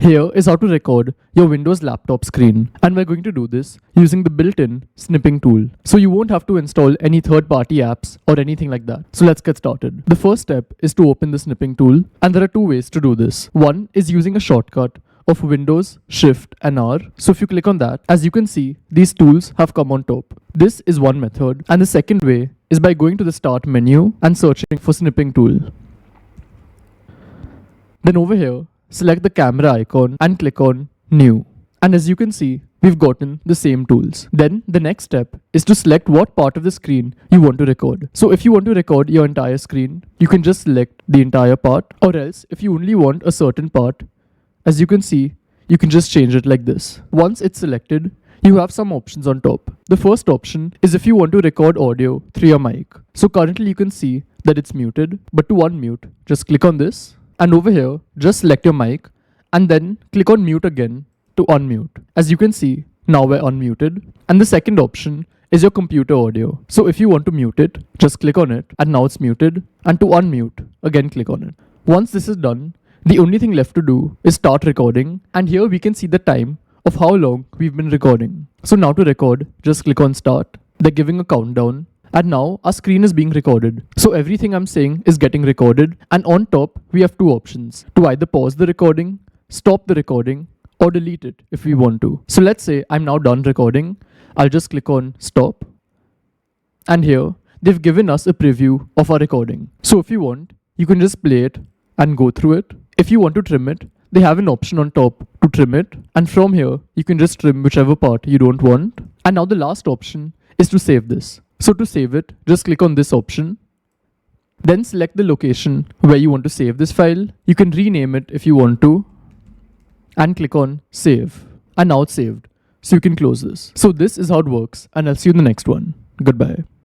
Here is how to record your Windows laptop screen, and we're going to do this using the built-in snipping tool. So you won't have to install any third-party apps or anything like that. So let's get started. The first step is to open the snipping tool, and there are two ways to do this. One is using a shortcut of Windows, Shift and R. So if you click on that, as you can see, these tools have come on top. This is one method, and the second way is by going to the Start menu and searching for snipping tool. Then over here, select the camera icon and click on New. And as you can see, we've gotten the same tools. Then the next step is to select what part of the screen you want to record. So if you want to record your entire screen, you can just select the entire part, or else if you only want a certain part, as you can see, you can just change it like this. Once it's selected, you have some options on top. The first option is if you want to record audio through your mic. So currently you can see that it's muted, but to unmute, just click on this. And over here, just select your mic and then click on mute again to unmute. As you can see, now we're unmuted. And the second option is your computer audio. So if you want to mute it, just click on it and now it's muted. And to unmute, again click on it. Once this is done, the only thing left to do is start recording. And here we can see the time of how long we've been recording. So now to record, just click on start. They're giving a countdown. And now our screen is being recorded. So everything I'm saying is getting recorded. And on top, we have two options to either pause the recording, stop the recording, or delete it if we want to. So let's say I'm now done recording. I'll just click on stop. And here they've given us a preview of our recording. So if you want, you can just play it and go through it. If you want to trim it, they have an option on top to trim it. And from here, you can just trim whichever part you don't want. And now the last option is to save this. So to save it, just click on this option. Then select the location where you want to save this file. You can rename it if you want to. And click on save. And now it's saved. So you can close this. So this is how it works. And I'll see you in the next one. Goodbye.